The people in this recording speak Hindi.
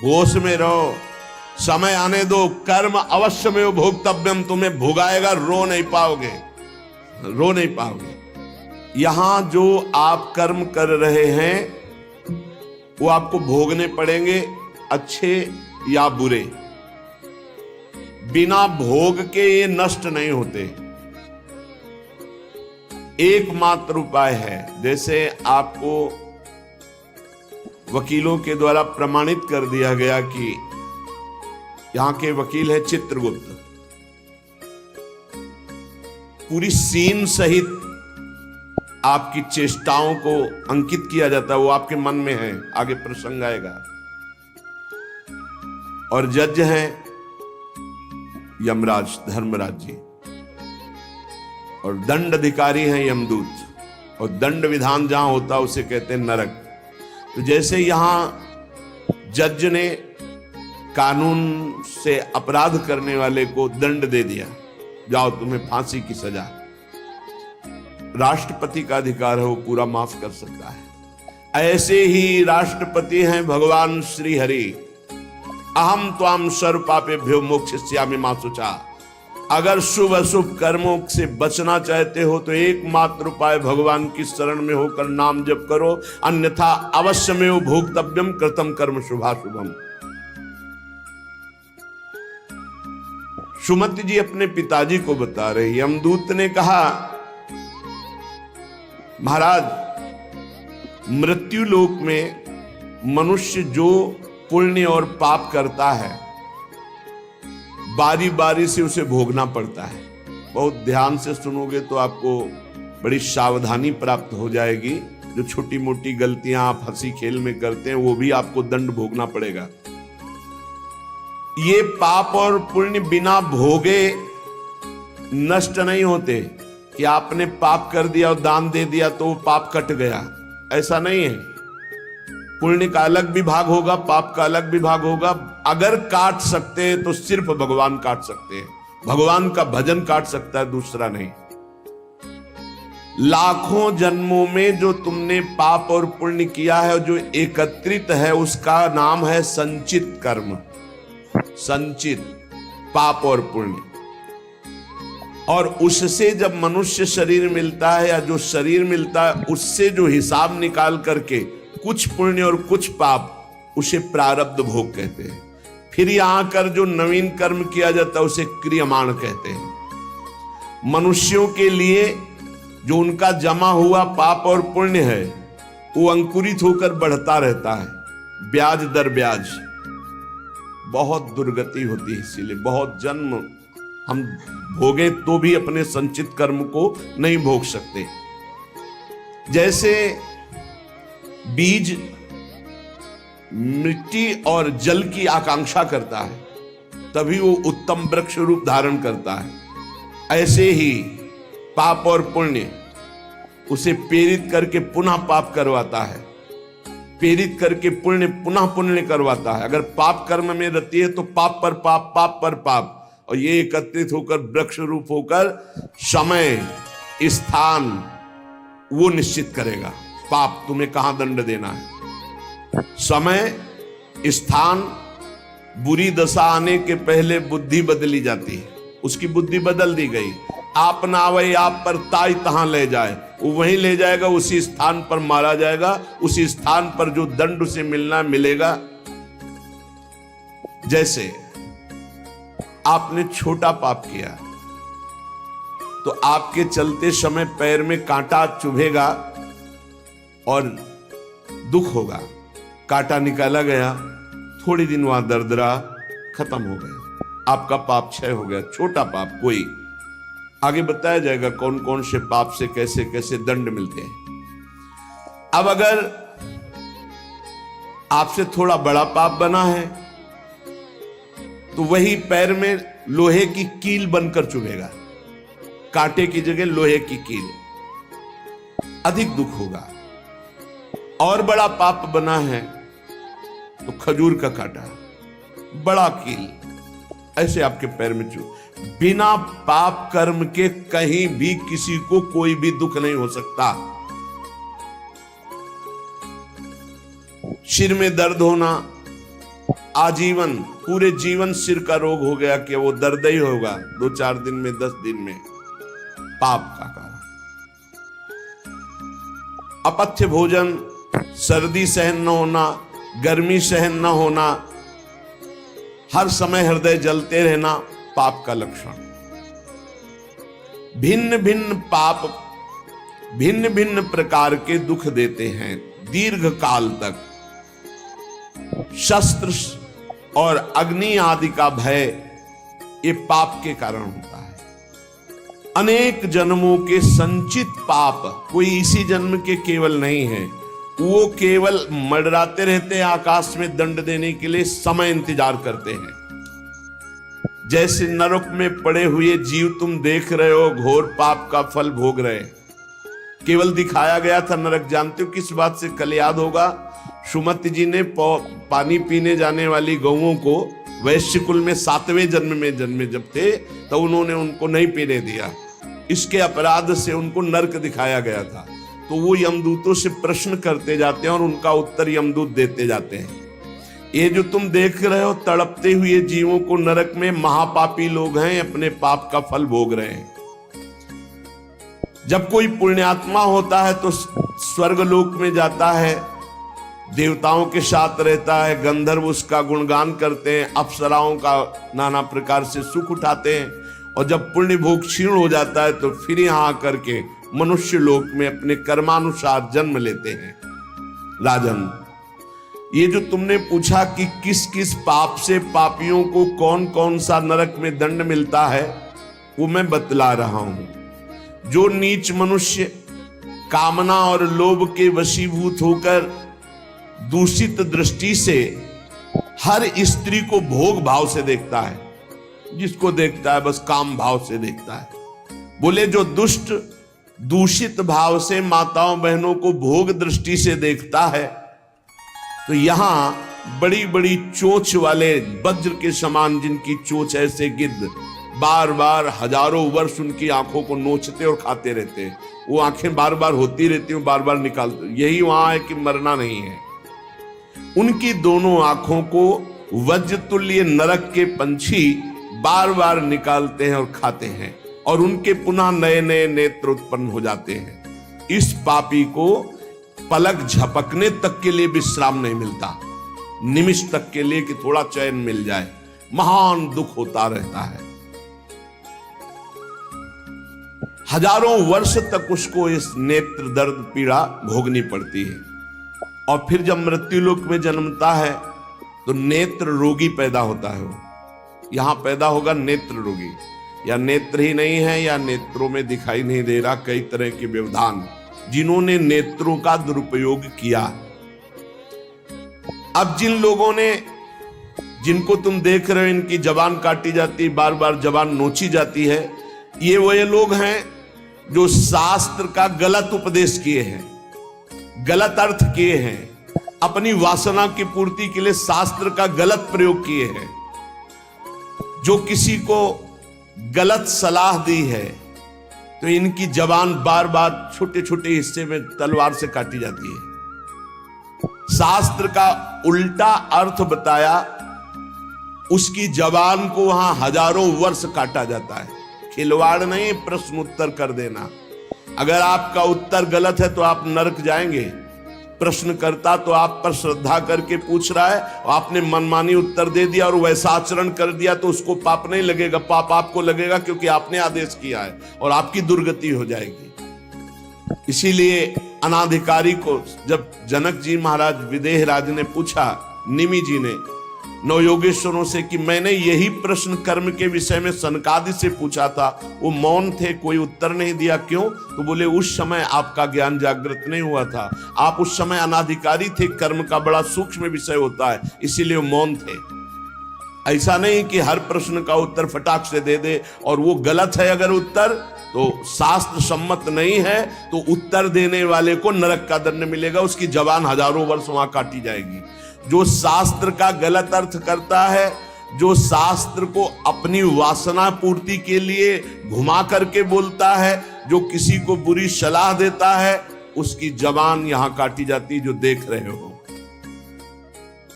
होश में रहो, समय आने दो। कर्म अवश्य में भोक्तव्यम, तुम्हें भुगाएगा, रो नहीं पाओगे, रो नहीं पाओगे। यहां जो आप कर्म कर रहे हैं वो आपको भोगने पड़ेंगे, अच्छे या बुरे। बिना भोग के ये नष्ट नहीं होते। एकमात्र उपाय है, जैसे आपको वकीलों के द्वारा प्रमाणित कर दिया गया कि यहां के वकील है चित्रगुप्त, पूरी सीन सहित आपकी चेष्टाओं को अंकित किया जाता है, वो आपके मन में है, आगे प्रसंग आएगा। और जज हैं यमराज धर्मराज जी, और दंड अधिकारी हैं यमदूत, और दंड विधान जहां होता है उसे कहते हैं नरक। तो जैसे यहां जज ने कानून से अपराध करने वाले को दंड दे दिया, जाओ तुम्हें फांसी की सजा, राष्ट्रपति का अधिकार है, वो पूरा माफ कर सकता है। ऐसे ही राष्ट्रपति हैं भगवान श्री हरि। अहम त्वाम सर्व पापेभ्यो मोक्षयिष्यामि मा शुचा। अगर शुभ अशुभ कर्मों से बचना चाहते हो तो एकमात्र उपाय भगवान की शरण में होकर नाम जप करो, अन्यथा अवश्यमेव भोक्तव्यम कृतम कर्म शुभाशुभम। सुमति जी अपने पिताजी को बता रहे, यमदूत ने कहा महाराज, मृत्यु लोक में मनुष्य जो पुण्य और पाप करता है बारी बारी से उसे भोगना पड़ता है। बहुत ध्यान से सुनोगे तो आपको बड़ी सावधानी प्राप्त हो जाएगी। जो छोटी मोटी गलतियां आप हंसी खेल में करते हैं वो भी आपको दंड भोगना पड़ेगा। ये पाप और पुण्य बिना भोगे नष्ट नहीं होते कि आपने पाप कर दिया और दान दे दिया तो वो पाप कट गया, ऐसा नहीं है। पुण्य का अलग विभाग होगा, पाप का अलग विभाग होगा। अगर काट सकते हैं तो सिर्फ भगवान काट सकते हैं, भगवान का भजन काट सकता है, दूसरा नहीं। लाखों जन्मों में जो तुमने पाप और पुण्य किया है, जो एकत्रित है, उसका नाम है संचित कर्म। संचित पाप और पुण्य, और उससे जब मनुष्य शरीर मिलता है या जो शरीर मिलता है उससे जो हिसाब निकाल करके कुछ पुण्य और कुछ पाप, उसे प्रारब्ध भोग कहते हैं। फिर यहां कर जो नवीन कर्म किया जाता है उसे क्रियमाण कहते हैं। मनुष्यों के लिए जो उनका जमा हुआ पाप और पुण्य है वो अंकुरित होकर बढ़ता रहता है, ब्याज दर ब्याज। बहुत दुर्गति होती है, इसीलिए बहुत जन्म हम भोगे तो भी अपने संचित कर्म को नहीं भोग सकते। जैसे बीज मिट्टी और जल की आकांक्षा करता है तभी वो उत्तम वृक्ष रूप धारण करता है, ऐसे ही पाप और पुण्य उसे प्रेरित करके पुनः पाप करवाता है, प्रेरित करके पुण्य पुनः पुण्य करवाता है। अगर पाप कर्म में रहती है तो पाप पर पाप, पाप पर पाप, और ये एकत्रित होकर वृक्ष रूप होकर समय स्थान वो निश्चित करेगा। पाप तुम्हें कहां दंड देना है, समय स्थान। बुरी दशा आने के पहले बुद्धि बदली जाती है, उसकी बुद्धि बदल दी गई। आप ना आवे आप पर ताई तहां ले जाए, वो वहीं ले जाएगा, उसी स्थान पर मारा जाएगा, उसी स्थान पर जो दंड उसे मिलना मिलेगा। जैसे आपने छोटा पाप किया तो आपके चलते समय पैर में कांटा चुभेगा और दुख होगा। कांटा निकाला गया, थोड़ी दिन वहां दर्द रहा, खत्म हो गया, आपका पाप क्षय हो गया। छोटा पाप कोई, आगे बताया जाएगा कौन कौन से पाप से कैसे कैसे दंड मिलते हैं। अब अगर आपसे थोड़ा बड़ा पाप बना है तो वही पैर में लोहे की कील बनकर चुभेगा, कांटे की जगह लोहे की कील, अधिक दुख होगा। और बड़ा पाप बना है तो खजूर का कांटा, बड़ा कील, ऐसे आपके पैर में चुभ। बिना पाप कर्म के कहीं भी किसी को कोई भी दुख नहीं हो सकता। सिर में दर्द होना, आजीवन पूरे जीवन सिर का रोग हो गया कि वो दर्द ही होगा 2-4 दिन में 10 दिन में, पाप का कारण। अपथ्य भोजन, सर्दी सहन न होना, गर्मी सहन न होना, हर समय हृदय जलते रहना, पाप का लक्षण। भिन्न भिन्न पाप भिन्न भिन्न प्रकार के दुख देते हैं दीर्घ काल तक। शस्त्र और अग्नि आदि का भय ये पाप के कारण होता है। अनेक जन्मों के संचित पाप कोई इसी जन्म के केवल नहीं है, वो केवल मंडराते रहते हैं आकाश में दंड देने के लिए, समय इंतजार करते हैं। जैसे नरक में पड़े हुए जीव तुम देख रहे हो, घोर पाप का फल भोग रहे, केवल दिखाया गया था नरक। जानते हो किस बात से? कल याद होगा, सुमति जी ने पानी पीने जाने वाली गौओं को वैश्य कुल में 7वें जन्म में जन्मे जब थे, तो उन्होंने उनको नहीं पीने दिया। इसके अपराध से उनको नरक दिखाया गया था। तो वो यमदूतों से प्रश्न करते जाते हैं और उनका उत्तर यमदूत देते जाते हैं। ये जो तुम देख रहे हो तड़पते हुए जीवों को नरक में, महापापी लोग हैं, अपने पाप का फल भोग रहे हैं। जब कोई पुण्यात्मा होता है तो स्वर्गलोक में जाता है, देवताओं के साथ रहता है, गंधर्व उसका गुणगान करते हैं, अप्सराओं का नाना प्रकार से सुख उठाते हैं। और जब पुण्य भोग क्षीण हो जाता है तो फिर यहाँ आकर के मनुष्य लोक में अपने कर्मानुसार जन्म लेते हैं। राजन, ये जो तुमने पूछा कि किस किस पाप से पापियों को कौन कौन सा नरक में दंड मिलता है, वो मैं बतला रहा हूं। जो नीच मनुष्य कामना और लोभ के वशीभूत होकर दूषित दृष्टि से हर स्त्री को भोग भाव से देखता है, जिसको देखता है बस काम भाव से देखता है। बोले जो दुष्ट दूषित भाव से माताओं बहनों को भोग दृष्टि से देखता है, तो यहां बड़ी बड़ी चोंच वाले वज्र के समान जिनकी चोंच ऐसे गिद्ध बार बार हजारों वर्ष उनकी आंखों को नोचते और खाते रहते हैं। वो आंखें बार बार होती रहती हैं, बार बार निकालते। यही वहां है कि मरना नहीं है। उनकी दोनों आंखों को वज्र तुल्य नरक के पंछी बार बार निकालते हैं और खाते हैं, और उनके पुनः नए नए नेत्र उत्पन्न हो जाते हैं। इस पापी को पलक झपकने तक के लिए विश्राम नहीं मिलता, निमिष तक के लिए कि थोड़ा चैन मिल जाए, महान दुख होता रहता है। हजारों वर्ष तक उसको इस नेत्र दर्द पीड़ा भोगनी पड़ती है। और फिर जब मृत्यु लोक में जन्मता है तो नेत्र रोगी पैदा होता है। वो यहां पैदा होगा नेत्र रोगी, या नेत्र ही नहीं है या नेत्रों में दिखाई नहीं दे रहा, कई तरह के व्यवधान जिन्होंने नेत्रों का दुरुपयोग किया। अब जिन लोगों ने, जिनको तुम देख रहे हो इनकी जबान काटी जाती, बार बार जबान नोची जाती है, ये वो लोग हैं जो शास्त्र का गलत उपदेश किए हैं, गलत अर्थ किए हैं, अपनी वासना की पूर्ति के लिए शास्त्र का गलत प्रयोग किए हैं, जो किसी को गलत सलाह दी है, तो इनकी जबान बार बार छोटे छोटे हिस्से में तलवार से काटी जाती है। शास्त्र का उल्टा अर्थ बताया, उसकी जबान को वहां हजारों वर्ष काटा जाता है। खिलवाड़ नहीं, प्रश्न उत्तर कर देना। अगर आपका उत्तर गलत है तो आप नरक जाएंगे। प्रश्न करता तो आप पर श्रद्धा करके पूछ रहा है, आपने मनमानी उत्तर दे दिया और वैसा आचरण कर दिया तो उसको पाप नहीं लगेगा, पाप आपको लगेगा क्योंकि आपने आदेश किया है और आपकी दुर्गति हो जाएगी। इसीलिए अनाधिकारी को जब जनक जी महाराज विदेह राज ने पूछा, निमि जी ने नौ योगेश्वरों से कि मैंने यही प्रश्न कर्म के विषय में सनकादि से पूछा था, वो मौन थे, कोई उत्तर नहीं दिया, क्यों? तो बोले उस समय आपका ज्ञान जागृत नहीं हुआ था, आप उस समय अनाधिकारी थे, कर्म का बड़ा सूक्ष्म विषय होता है, इसीलिए वो मौन थे। ऐसा नहीं कि हर प्रश्न का उत्तर फटाक से दे दे, और वो गलत है अगर उत्तर तो शास्त्र सम्मत नहीं है तो उत्तर देने वाले को नरक का दंड मिलेगा, उसकी जबान हजारों वर्ष वहां काटी जाएगी। जो शास्त्र का गलत अर्थ करता है, जो शास्त्र को अपनी वासना पूर्ति के लिए घुमा करके बोलता है, जो किसी को बुरी सलाह देता है, उसकी जबान यहां काटी जाती, जो देख रहे हो।